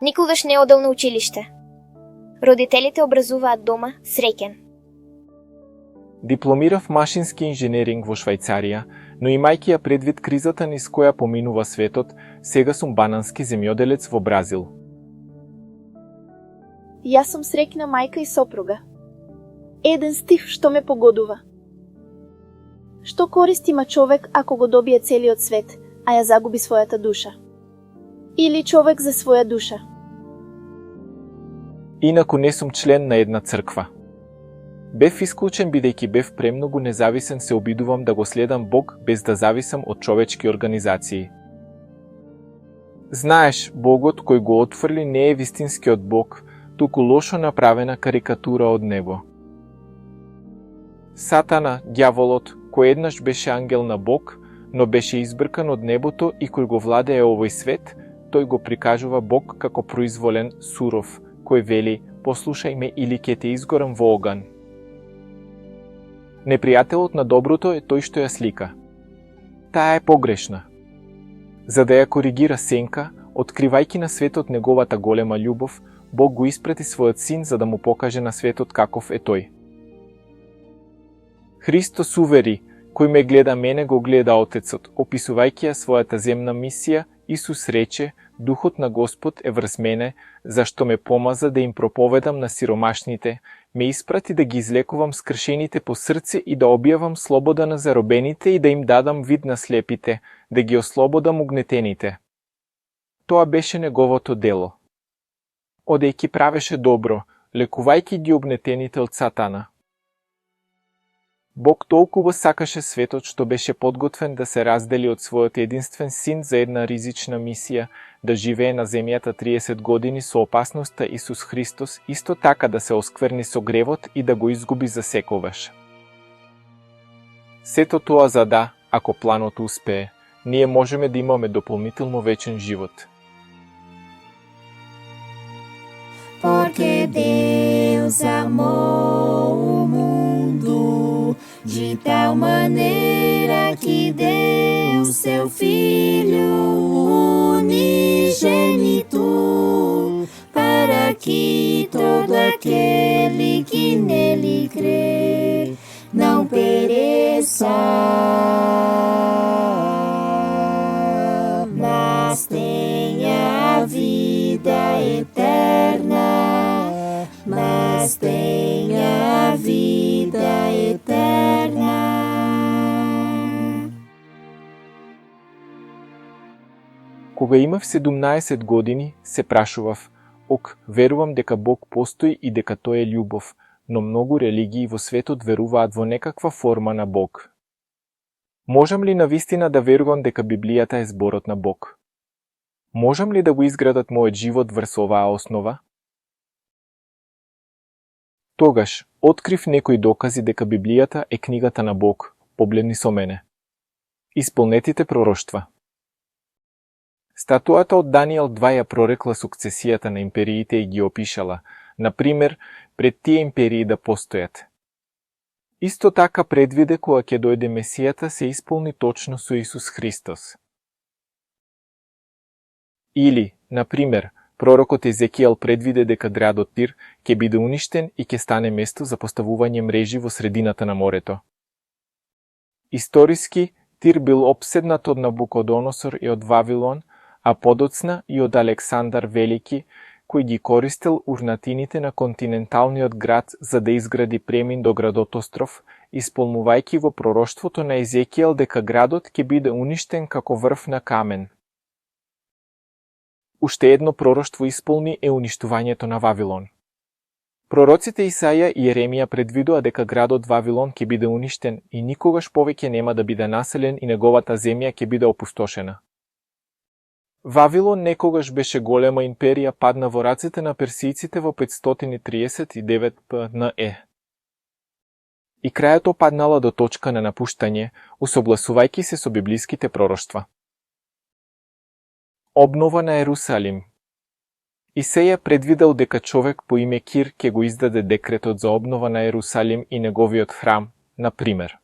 Никогаш не одел на училиште. Родителите образуваат дома среќен. Дипломирав машински инженеринг во Швајцарија, но имајќи ја предвид кризата низ која поминува светот, сега сум банански земјоделец во Бразил. Јас сум среќна мајка и сопруга. Еден стих што ме погодува. Што користи има човек ако го добие целиот свет, а ја загуби својата душа? Или човек за своја душа? Инаку не сум член на една црква. Бев исклучен бидејќи бев премногу независен, се обидувам да го следам Бог без да зависам од човечки организации. Знаеш, Богот кој го отфрли не е вистинскиот Бог, туку лошо направена карикатура од него. Сатана, ѓаволот, кој еднаш беше ангел на Бог, но беше избркан од небото и кој го владее овој свет, тој го прикажува Бог како произволен, суров, кој вели: послушај ме или ќе те изгорам во оган. Непријателот на доброто е тој што ја слика. Таа е погрешна. За да ја коригира сенка, откривајќи на светот неговата голема љубов, Бог го испрати својот син за да му покаже на светот каков е тој. Христос увери: кој ме гледа мене, го гледа Отецот. Описувајќи ја својата земна мисија, Исус рече: Духот на Господ е врз мене, зашто ме помаза да им проповедам на сиромашните, ме испрати да ги излекувам скршените по срце и да објавам слобода на заробените и да им дадам вид на слепите, да ги ослободам угнетените. Тоа беше неговото дело. Одејќи правеше добро, лекувајќи ги угнетените од Сатана. Бог толкова сакаше светот што беше подготвен да се раздели од својот единствен син за една ризична мисија, да живее на земјата 30 години со опасноста Исус Христос, исто така да се оскверни со гревот и да го изгуби за секогаш. Сето тоа за да, ако планот успее, ние можеме да имаме дополнително вечен живот. Porque Deus amou o mundo de tal maneira que deu seu Filho unigênito, para que todo aquele que nele crê não pereça, mas tenha a vida eterna. Mas tenha a vida eterna. Кога имав 17 години, се прашував: ок, верувам дека Бог постои и дека тој е љубов, но многу религии во светот веруваат во некаква форма на Бог. Можам ли навистина да верувам дека Библијата е зборот на Бог? Можам ли да го изградат мојот живот врз оваа основа? Тогаш открив некои докази дека Библијата е книгата на Бог, погледни со мене. Исполнетите пророштва. Статуата од Даниел 2 ја прорекла сукцесијата на империите и ги опишала, например, пред тие империи да постојат. Исто така предвиде кога ќе дојде Месијата се исполни точно со Исус Христос. Или, например, пророкот Езекијел предвиде дека градот Тир ќе биде уништен и ќе стане место за поставување мрежи во средината на морето. Историски, Тир бил опседнат од Набукодоносор и од Вавилон, а подоцна и од Александар Велики, кој ги користел урнатините на континенталниот град за да изгради премин до градот Остров, исполнувајќи во пророштвото на Езекијел дека градот ќе биде уништен како врв на камен. Уште едно пророштво исполни е уништувањето на Вавилон. Пророците Исаја и Јеремија предвидоа дека градот Вавилон ќе биде уништен и никогаш повеќе нема да биде населен и неговата земја ќе биде опустошена. Вавилон некогаш беше голема империја, падна во рацете на персијците во 539 п.н.е. И крајот опаднала до точка на напуштање, усогласувајќи се со библиските пророштва. Обнова на Ерусалим. Исеја предвидел дека човек по име Кир ќе го издаде декретот за обнова на Ерусалим и неговиот храм, например.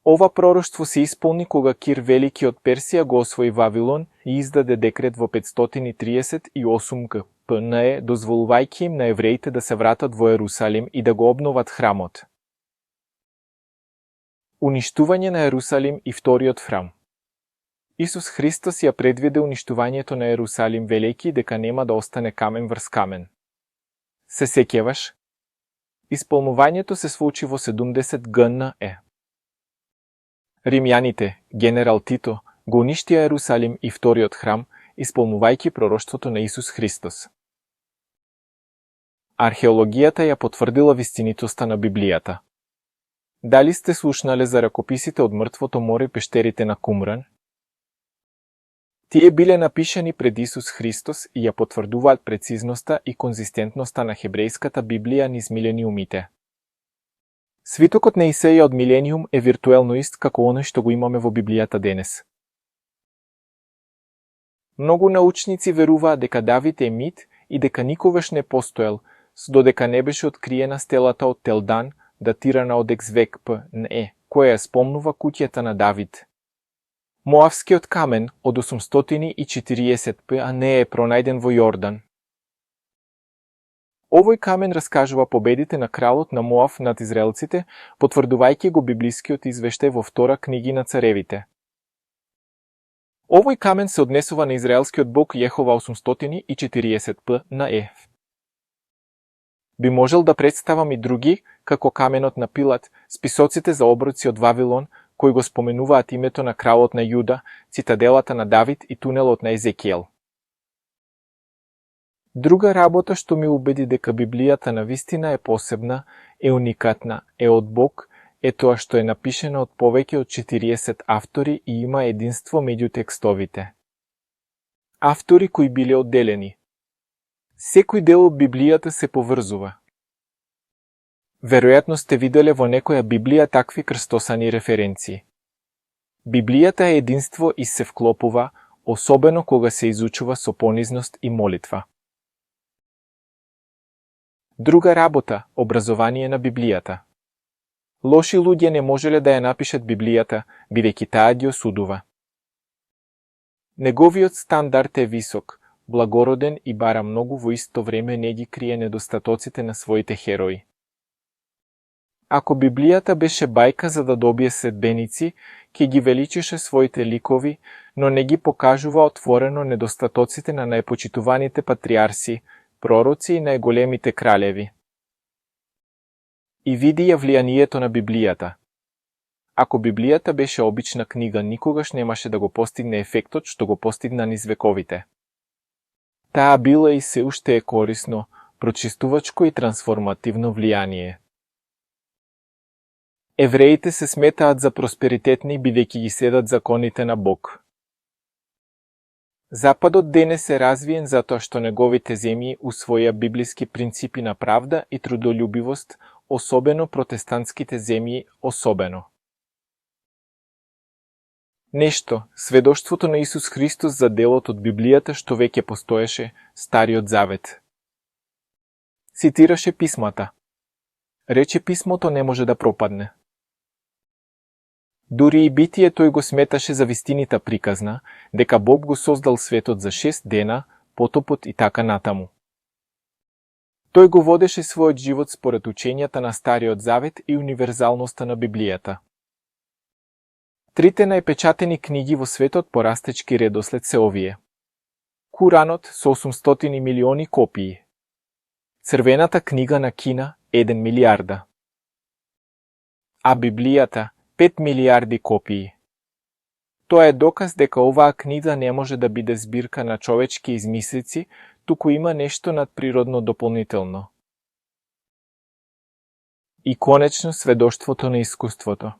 Ова пророштво се исполни кога Кир Велики од Персија го освои Вавилон и издаде декрет во 538 КПНЕ, дозволувајќи им на евреите да се вратат во Ерусалим и да го обноват храмот. Уништување на Ерусалим и вториот храм. Исус Христос ја предвиде уништувањето на Ерусалим велејќи дека нема да остане камен врз камен. Се сеќаваш? Исполнувањето се случи во 70 ГНЕ. Римјаните, генерал Тито, го уништија Ерусалим и вториот храм, исполнувајќи пророштвото на Исус Христос. Археологијата ја потврдила вистинитоста на Библијата. Дали сте слушнале за ракописите од Мртвото море и пештерите на Кумран? Тие биле напишани пред Исус Христос и ја потврдуваат прецизноста и конзистентноста на хебрејската Библија низ милениумите. Свитокот на Исеја од Милениум е виртуелно ист како оној што го имаме во Библијата денес. Многу научници веруваат дека Давид е мит и дека никогаш не постоел, додека не беше откриена стелата од Телдан, датирана од Екзвек ПНЕ, која ја спомнува куќата на Давид. Моавскиот камен од 840 ПНЕ е пронајден во Јордан. Овој камен раскажува победите на кралот на Моав над израелците, потврдувајќи го библискиот извештај во втора книги на царевите. Овој камен се однесува на израелскиот бог Јехова 840 ПНЕ. Би можел да представам и други, како каменот на Пилат, списоците за оброци од Вавилон, кои го споменуваат името на кралот на Јуда, цитаделата на Давид и тунелот на Езекиел. Друга работа што ми убеди дека Библијата на вистина е посебна, е уникатна, е од Бог, е тоа што е напишено од повеќе од 40 автори и има единство меѓу текстовите. Автори кои биле одделени. Секој дел од Библијата се поврзува. Веројатно сте виделе во некоја Библија такви крстосани референции. Библијата е единство и се вклопува, особено кога се изучува со понизност и молитва. Друга работа – образование на Библијата. Лоши луѓе не можеле да ја напишат Библијата, бидејќи таа ги осудува. Неговиот стандард е висок, благороден и бара многу, во исто време не ги крие недостатоците на своите херои. Ако Библијата беше бајка за да добие следбеници, ќе ги величеше своите ликови, но не ги покажува отворено недостатоците на најпочитуваните патриарси, пророци и најголемите кралеви. И види ја влијанието на Библијата. Ако Библијата беше обична книга, никогаш немаше да го постигне ефектот што го постигна низ вековите. Таа била и се уште е корисно, прочистувачко и трансформативно влијание. Евреите се сметаат за просперитетни бидејќи ги следат законите на Бог. Западот денес е развиен затоа што неговите земји усвоја библиски принципи на правда и трудолюбивост, особено протестантските земји особено. Нешто, сведоштвото на Исус Христос за делот од Библијата што веќе постоеше, Стариот Завет. Цитираше писмата. Рече писмото не може да пропадне. Дури и Битие тој го сметаше за вистинита приказна, дека Бог го создал светот за 6 дена, потопот и така натаму. Тој го водеше својот живот според учењата на Стариот Завет и универзалноста на Библијата. Трите најпечатени книги во светот по растечки редослед се овие. Куранот со 800 милиони копии. Црвената книга на Кина 1 милиарда. А Библијата 5 милиарди копии. Тоа е доказ дека оваа книга не може да биде збирка на човечки измислици, туку има нешто надприродно дополнително. И конечно сведоштвото на искуството.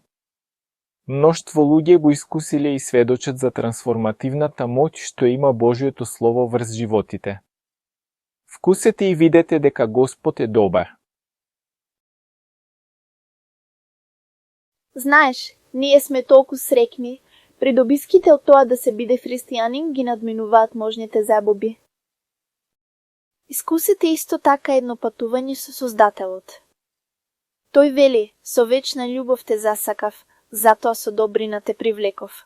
Мноштво луѓе го искусиле и сведочат за трансформативната моќ што има Божјото Слово врз животите. Вкусете и видете дека Господ е добар. Знаеш, ние сме толку срекни, придобиските од тоа да се биде христијанин ги надминуваат можните забоби. Искусете исто така едно патување со Создателот. Тој вели, со вечна љубов те засакав, затоа со добрина те привлеков.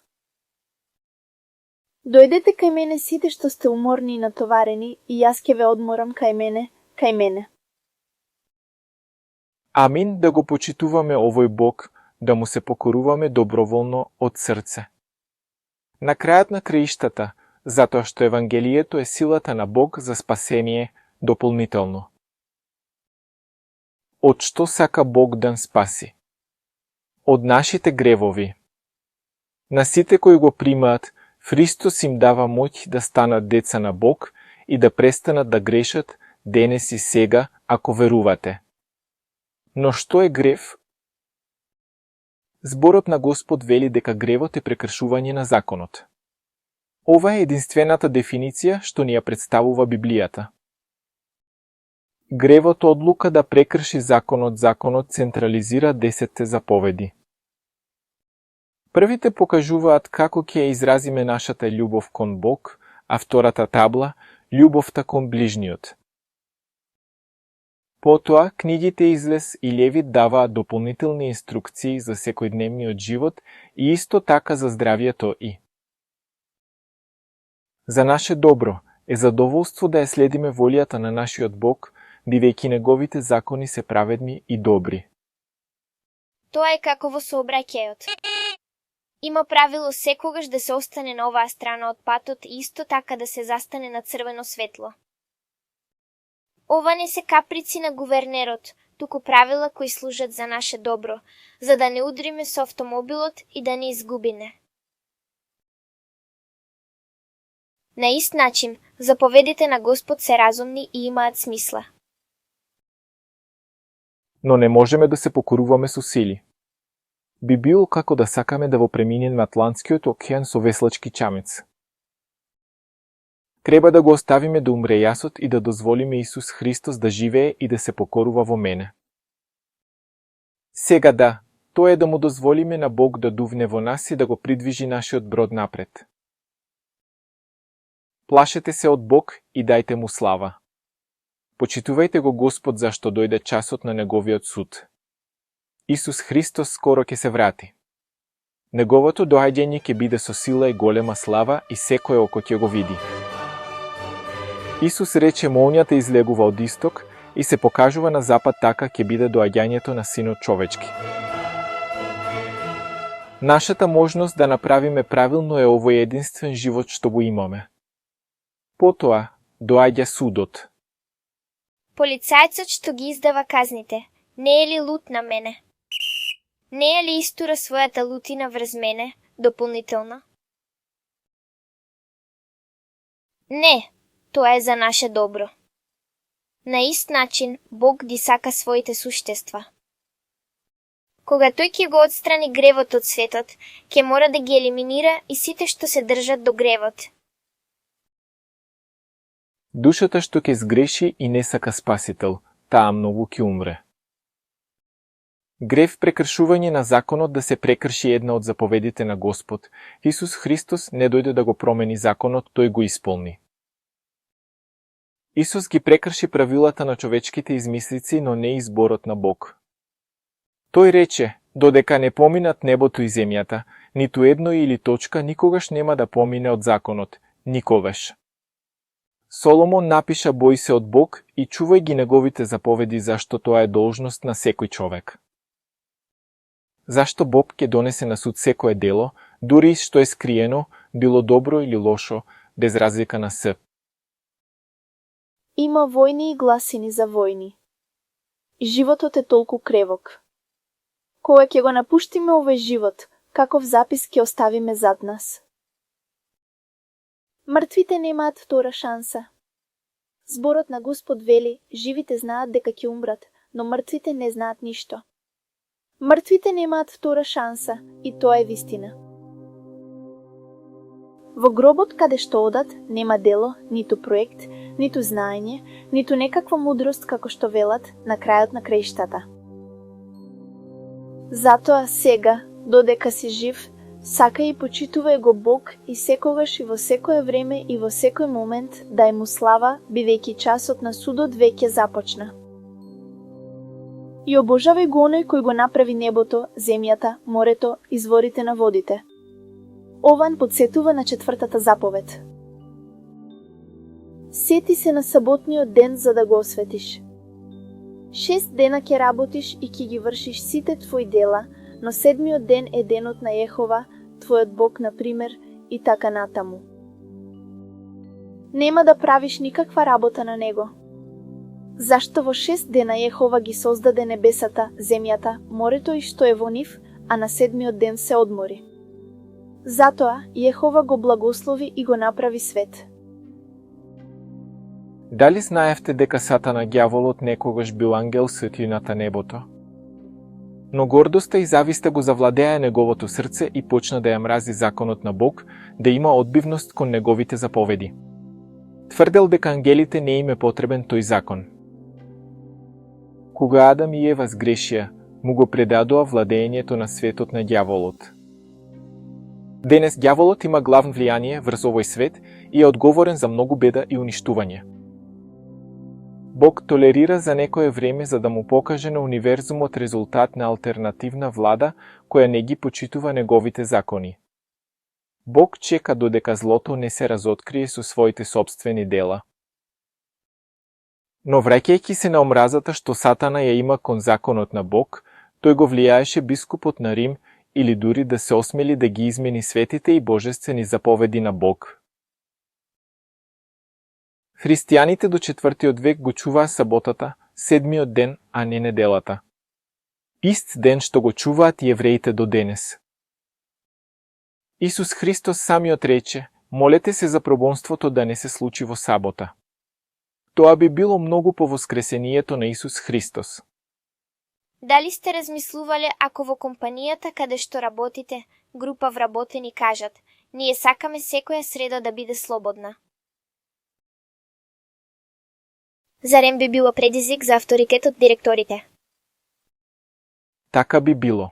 Дојдете кај мене сите што сте уморни и натоварени, и јас ќе ве одморам кај мене, кај мене. Амин, да го почитуваме овој Бог, да му се покоруваме доброволно од срце. На крајот на краиштата, затоа што Евангелието е силата на Бог за спасение дополнително. Од што сака Бог да нас спаси? Од нашите гревови. На сите кои го примаат, Христос им дава моќ да станат деца на Бог и да престанат да грешат денес и сега, ако верувате. Но што е грев? Зборот на Господ вели дека гревот е прекршување на законот. Ова е единствената дефиниција што ни ја представува Библијата. Гревот одлука да прекрши законот централизира 10 заповеди. Првите покажуваат како ќе ја изразиме нашата љубов кон Бог, а втората табла – љубовта кон ближниот. Потоа, книгите Излез и Левит даваат дополнителни инструкции за секојдневниот живот и исто така за здравието и. За наше добро е задоволство да ја следиме волјата на нашиот Бог, бидејќи неговите закони се праведни и добри. Тоа е како во сообраќајот. Има правило секогаш да се остане на оваа страна од патот и исто така да се застане на црвено светло. Ова не се каприци на гувернерот, туку правила кои служат за наше добро, за да не удриме со автомобилот и да не изгубине. На ист начин, заповедите на Господ се разумни и имаат смисла. Но не можеме да се покоруваме со сили. Би било како да сакаме да во преминеме Атлантскиот океан со веслачки чамец. Треба да го оставиме да умре јасот и да дозволиме Исус Христос да живее и да се покорува во мене. Сега да, тоа е да му дозволиме на Бог да дувне во нас и да го придвижи нашиот брод напред. Плашете се од Бог и дајте му слава. Почитувајте го Господ зашто дојде часот на неговиот суд. Исус Христос скоро ќе се врати. Неговото доаѓање ќе биде со сила и голема слава и секој око ќе го види. Исус рече молњата излегува од исток и се покажува на запад, така ќе биде доаѓањето на Синот човечки. Нашата можност да направиме правилно е овој единствен живот што го имаме. Потоа доаѓа судот. Полицајцот што ги издава казните, не е ли лут на мене? Не е ли истура својата лутина врз мене, дополнително? Не, тоа е за наше добро. На ист начин, Бог ги сака своите суштества. Кога тој ќе го отстрани гревот од светот, ќе мора да ги елиминира и сите што се држат до гревот. Душата што ќе сгреши и не сака спасител, таа многу ќе умре. Грев прекршување на законот да се прекрши една од заповедите на Господ. Исус Христос не дојде да го промени законот, тој го исполни. Исус ги прекрши правилата на човечките измислици, но не изборот на Бог. Тој рече, додека не поминат небото и земјата, ниту едно или точка никогаш нема да помине од законот, никогаш. Соломон напиша бој се од Бог и чувај ги неговите заповеди, зашто тоа е должност на секој човек. Зашто Бог ќе донесе на суд секое дело, дури што е скриено, било добро или лошо, без разлика на се. Има војни и гласини за војни. Животот е толку кревок. Кога ќе го напуштиме овој живот, каков запис ќе оставиме зад нас? Мртвите немаат втора шанса. Зборот на Господ вели, живите знаат дека ќе умрат, но мртвите не знаат ништо. Мртвите немаат втора шанса и тоа е вистина. Во гробот каде што одат, нема дело, ниту проект, ниту знаење, ниту некаква мудрост како што велат на крајот на краиштата. Затоа сега, додека си жив, сакај и почитувај го Бог и секогаш и во секое време и во секој момент дај му слава, бидејќи часот на судот веќе започна. И обожавај го оној кој го направи небото, земјата, морето, изворите на водите. Ован подсетува на 4-та заповед. Сети се на саботниот ден за да го осветиш. 6 дена ќе работиш и ќе ги вршиш сите твои дела, но 7-миот ден е денот на Јехова, твојот Бог, например, и така натаму. Нема да правиш никаква работа на него. Зашто во 6 дена Јехова ги создаде небесата, земјата, морето и што е во нив, а на 7-миот ден се одмори. Затоа Јехова го благослови и го направи свет. Дали знаевте дека Сатана ѓаволот некогаш бил ангел светлината небото? Но гордоста и зависта го завладеа неговото срце и почна да ја мрази законот на Бог, да има одбивност кон неговите заповеди. Тврдел дека ангелите не им е потребен тој закон. Кога Адам и Ева сгрешија, му го предадоа владеењето на светот на ѓаволот. Денес ѓаволот има главно влијание врз овој свет и е одговорен за многу беда и уништување. Бог толерира за некое време за да му покаже на универзумот резултат на алтернативна влада која не ги почитува неговите закони. Бог чека додека злото не се разоткрие со своите собствени дела. Но враќајќи се на омразата што Сатана ја има кон законот на Бог, тој го влијаеше бискупот на Рим или дури да се осмели да ги измени светите и божествени заповеди на Бог. Христијаните до 4-тиот век го чуваа саботата, 7-миот ден, а не неделата. Ист ден што го чуваат и евреите до денес. Исус Христос самиот рече: молете се за пробонството да не се случи во сабота. Тоа би било многу по воскресението на Исус Христос. Дали сте размислувале ако во компанијата каде што работите, група вработени кажат: ние сакаме секоја среда да биде слободна? Зарем би било предизвик за авторитетот директорите? Така би било.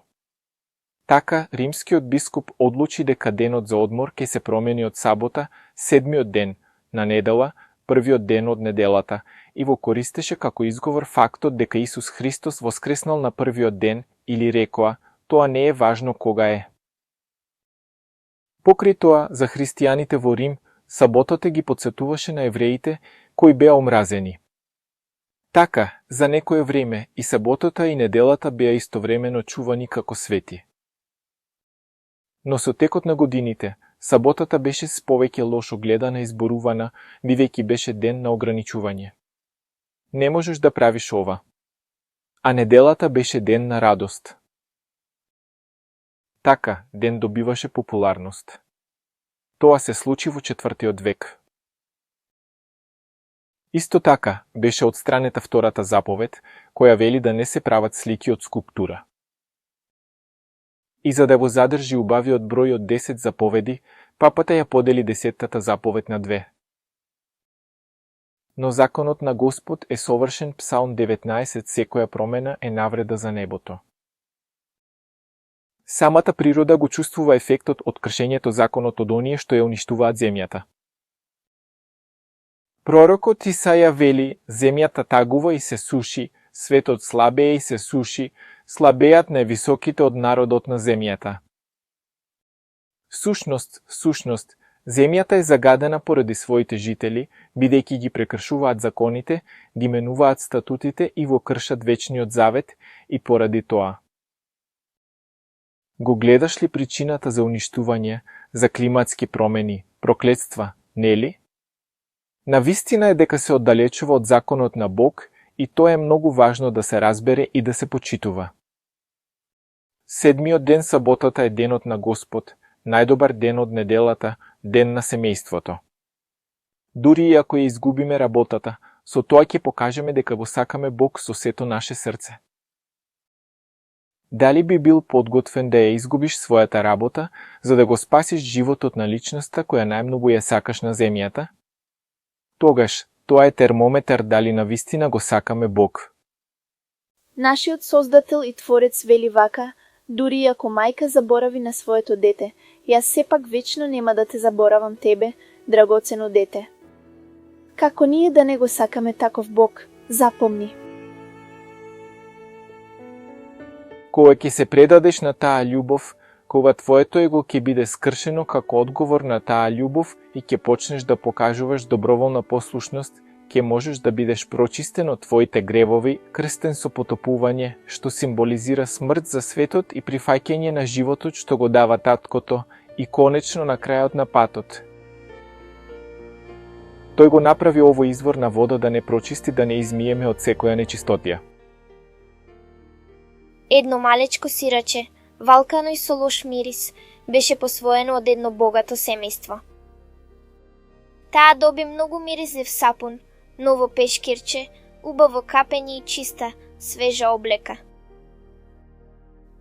Така, римскиот бискуп одлучи дека денот за одмор ќе се промени од сабота, 7-миот ден, на недела, првиот ден од неделата, и го користеше како изговор фактот дека Исус Христос воскреснал на првиот ден или рекоа: тоа не е важно кога е. Покрај тоа, за христијаните во Рим, саботата ги подсетуваше на евреите кои беа омразени. Така, за некое време и саботата и неделата беа истовремено чувани како свети. Но со текот на годините, саботата беше с повеќе лошо гледана и зборувана, бидејќи беше ден на ограничување. Не можеш да правиш ова. А неделата беше ден на радост. Така, ден добиваше популарност. Тоа се случи во 4-тиот век. Исто така, беше отстранета 2-та заповед, која вели да не се прават слики од скулптура. И за да го задржи убавиот број од 10 заповеди, папата ја подели 10-та заповед на 2. Но законот на Господ е совршен, Псалм 19, секоја промена е навреда за небото. Самата природа го чувствува ефектот од кршењето законот од оние што ја уништуваат земјата. Пророкот Исаја вели: земјата тагува и се суши, светот слабее и се суши, слабеат највисоките од народот на земјата. Сушност, земјата е загадена поради своите жители, бидејќи ги прекршуваат законите, ги менуваат статутите и го кршат вечниот завет, и поради тоа. Го гледаш ли причината за уништување, за климатски промени, проклетства, нели? Навистина е дека се оддалечува од законот на Бог и тоа е многу важно да се разбере и да се почитува. 7-миот ден саботата е денот на Господ, најдобар ден од неделата, ден на семејството. Дури и ако ја изгубиме работата, со тоа ќе покажеме дека го сакаме Бог со сето наше срце. Дали би бил подготвен да ја изгубиш својата работа, за да го спасиш животот на личноста која најмногу ја сакаш на земјата? Тогаш, тоа е термометар дали навистина го сакаме Бог. Нашиот Создател и Творец вели вака: дури и ако мајка заборави на своето дете, јас сепак вечно нема да те заборавам тебе, драгоцено дете. Како ние да не го сакаме таков Бог, запомни. Кога ќе се предадеш на таа љубов, кога твоето его ќе биде скршено како одговор на таа љубов и ќе почнеш да покажуваш доброволна послушност, ќе можеш да бидеш прочистен од твоите гревови, крстен со потопување, што символизира смрт за светот и прифаќање на животот што го дава таткото и конечно на крајот на патот. Тој го направи овој извор на вода да не прочисти, да не измиеме од секоја нечистотија. Едно малечко сираче, валкано и со лош мирис, беше посвоено од едно богато семејство. Таа доби многу миризлив сапун, ново пешкирче, убаво капење и чиста, свежа облека.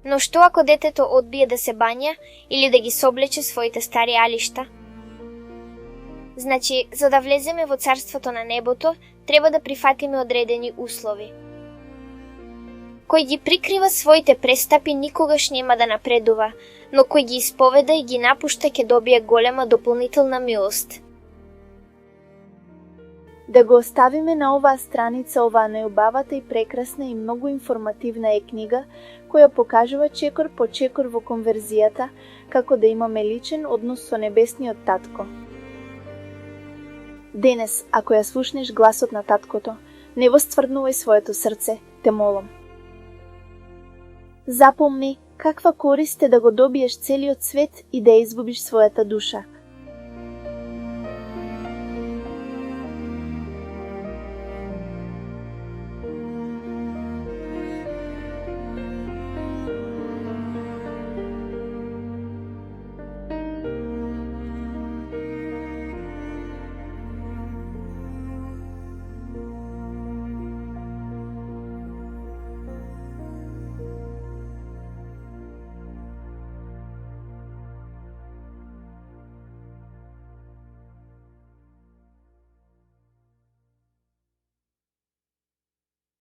Но што ако детето одбие да се бања или да ги соблече своите стари алишта? Значи, за да влеземе во царството на небото, треба да прифатиме одредени услови. Кој ги прикрива своите престапи никогаш нема да напредува, но кој ги исповеда и ги напушта ќе добие голема дополнителна милост. Да го оставиме на оваа страница оваа најубавата и прекрасна и многу информативна книга, која покажува чекор по чекор во конверзијата, како да имаме личен однос со небесниот татко. Денес, ако ја слушнеш гласот на таткото, не востврднувај своето срце, те молам. Запомни каква корист е да го добиеш целиот свет и да ја изгубиш својата душа.